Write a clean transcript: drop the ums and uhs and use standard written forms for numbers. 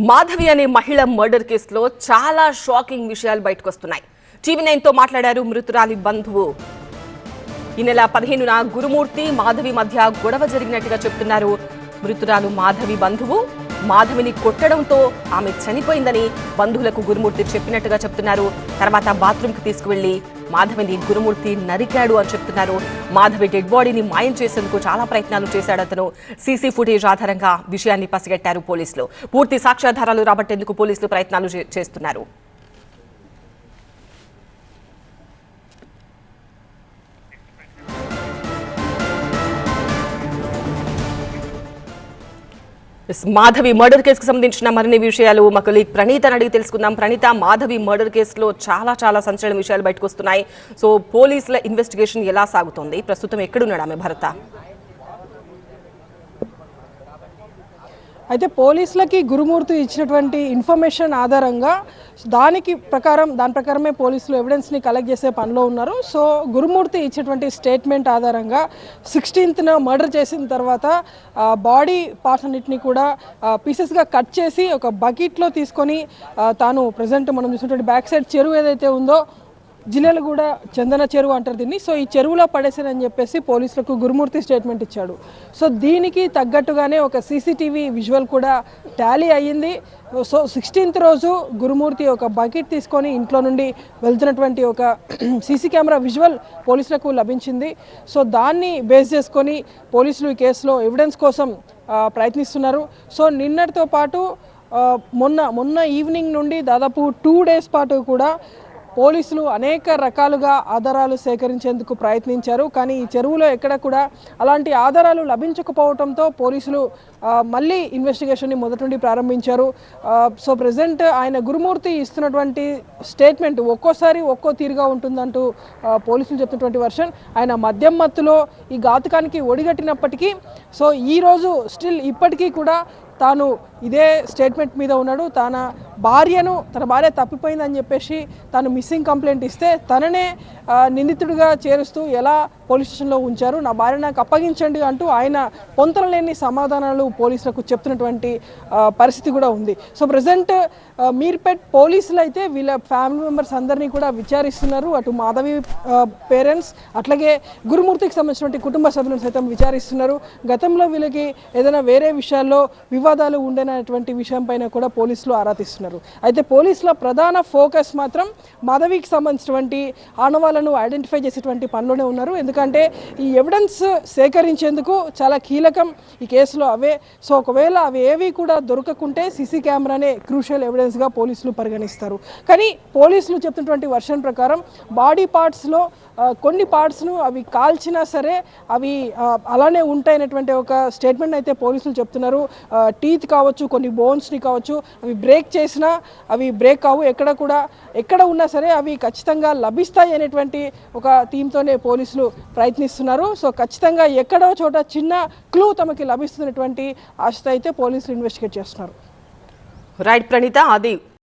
మాధవి అనే మహిళ మర్డర్ కేసులో చాలా షాకింగ్ విషయాలు బయటకు వస్తున్నాయి. టీవీ9 తో మాట్లాడారు మృతురాలి బంధువు. ఈ నెల 15న గురుమూర్తి మాధవి మధ్య గొడవ జరిగినట్టుగా చెప్తున్నారు. మృతురాలు మాధవి బంధువు మాధవిని కొట్టడంతో ఆమె చనిపోయిందని బంధువులకు గురుమూర్తి చెప్పినట్టుగా చెప్తున్నారు. తర్వాత బాత్రూంకి తీసుకువెళ్లి మాధవిని గురుమూర్తి నరికాడు అని చెప్తున్నారు. మాధవి డెడ్ బాడీని మాయం చేసేందుకు చాలా ప్రయత్నాలు చేశాడు అతను. సీసీ ఫుటేజ్ ఆధారంగా విషయాన్ని పసిగట్టారు పోలీసులు. పూర్తి సాక్ష్యాధారాలు రాబట్టేందుకు పోలీసులు ప్రయత్నాలు చేస్తున్నారు. మాధవి మర్డర్ కేసుకు సంబంధించిన మరిన్ని విషయాలు మా కొలీగ్ ప్రణీతని అడిగి తెలుసుకుందాం. ప్రణీత, మాధవి మర్డర్ కేసులో చాలా సంచలన విషయాలు బయటకు వస్తున్నాయి. సో పోలీసుల ఇన్వెస్టిగేషన్ ఎలా సాగుతోంది? ప్రస్తుతం ఎక్కడున్నాడు ఆమె భర్త? అయితే పోలీసులకి గురుమూర్తి ఇచ్చినటువంటి ఇన్ఫర్మేషన్ ఆధారంగా దాని ప్రకారమే పోలీసులు ఎవిడెన్స్ని కలెక్ట్ చేసే పనిలో ఉన్నారు. సో గురుమూర్తి ఇచ్చినటువంటి స్టేట్మెంట్ ఆధారంగా 16న మర్డర్ చేసిన తర్వాత బాడీ పార్ట్స్ అన్నింటినీ కూడా పీసెస్గా కట్ చేసి ఒక బకెట్లో తీసుకొని తాను ప్రజెంట్ మనం చూసినటువంటి బ్యాక్ సైడ్ చెరువు ఏదైతే ఉందో జిల్లెలగూడ చందన చెరువు అంటారు దీన్ని. సో ఈ చెరువులో పడేసారని చెప్పేసి పోలీసులకు గురుమూర్తి స్టేట్మెంట్ ఇచ్చాడు. సో దీనికి తగ్గట్టుగానే ఒక సీసీటీవీ విజువల్ కూడా టాలీ అయ్యింది. సో 16th రోజు గురుమూర్తి ఒక బకెట్ తీసుకొని ఇంట్లో నుండి వెళ్తున్నటువంటి ఒక సీసీ కెమెరా విజువల్ పోలీసులకు లభించింది. సో దాన్ని బేస్ చేసుకొని పోలీసులు ఈ కేసులో ఎవిడెన్స్ కోసం ప్రయత్నిస్తున్నారు. సో నిన్నటితో పాటు మొన్న ఈవినింగ్ నుండి దాదాపు 2 days పాటు కూడా పోలీసులు అనేక రకాలుగా ఆధారాలు సేకరించేందుకు ప్రయత్నించారు. కానీ ఈ చెరువులో ఎక్కడ కూడా అలాంటి ఆధారాలు లభించకపోవడంతో పోలీసులు మళ్ళీ ఇన్వెస్టిగేషన్ని మొదటి నుండి ప్రారంభించారు. సో ప్రజెంట్ ఆయన గురుమూర్తి ఇస్తున్నటువంటి స్టేట్మెంట్ ఒక్కోసారి ఒక్కో తీరుగా ఉంటుందంటూ పోలీసులు చెప్తున్నటువంటి వర్షన్. ఆయన మద్యం మత్తులో ఈ ఘాతుకానికి ఒడిగట్టినప్పటికీ సో ఈరోజు స్టిల్ ఇప్పటికీ కూడా తాను ఇదే స్టేట్మెంట్ మీద ఉన్నాడు. తన భార్య తప్పిపోయిందని చెప్పేసి తాను మిస్సింగ్ కంప్లైంట్ ఇస్తే తననే నిందితుడిగా చేరుస్తూ ఎలా పోలీస్ స్టేషన్లో ఉంచారు, నా భార్య నాకు అప్పగించండి అంటూ ఆయన పొంతనలేని సమాధానాలు పోలీసులకు చెప్తున్నటువంటి పరిస్థితి కూడా ఉంది. సో ప్రజెంట్ మీర్పేట్ పోలీసులు అయితే వీళ్ళ ఫ్యామిలీ మెంబర్స్ అందరినీ కూడా విచారిస్తున్నారు. అటు మాధవి పేరెంట్స్ అట్లాగే గురుమూర్తికి సంబంధించినటువంటి కుటుంబ సభ్యులను సైతం విచారిస్తున్నారు. గతంలో వీళ్ళకి ఏదైనా వేరే విషయాల్లో వివాదాలు ఉండేనటువంటి విషయం పైన కూడా పోలీసులు ఆరా తీస్తున్నారు. అయితే పోలీసుల ప్రధాన ఫోకస్ మాత్రం మాధవికి సంబంధించినటువంటి ఆనవాళ్లను ఐడెంటిఫై చేసేటువంటి పనిలోనే ఉన్నారు. ఎందుకంటే ఈ ఎవిడెన్స్ సేకరించేందుకు చాలా కీలకం ఈ కేసులో అవే. సో ఒకవేళ అవి ఏవి కూడా దొరకకుంటే సీసీ కెమెరానే క్రూషియల్ ఎవిడెన్స్గా పోలీసులు పరిగణిస్తారు. కానీ పోలీసులు చెప్తున్నటువంటి వర్షన్ ప్రకారం బాడీ పార్ట్స్లో కొన్ని పార్ట్స్ను అవి కాల్చినా సరే అవి అలానే ఉంటాయనేటువంటి ఒక స్టేట్మెంట్ అయితే పోలీసులు చెప్తున్నారు. టీత్ కావచ్చు, కొన్ని బోన్స్ని కావచ్చు, అవి బ్రేక్ చేసినా అవి బ్రేక్ కావు, ఎక్కడ ఉన్నా సరే అవి ఖచ్చితంగా లభిస్తాయి అనేటువంటి ఒక థీమ్తోనే పోలీసులు ప్రయత్నిస్తున్నారు. సో ఖచ్చితంగా ఎక్కడో చోట చిన్న క్లూ తమకి లభిస్తున్నటువంటి ఆశతో అయితే పోలీసులు ఇన్వెస్టిగేట్ చేస్తున్నారు. రైట్ ప్రణీత, అది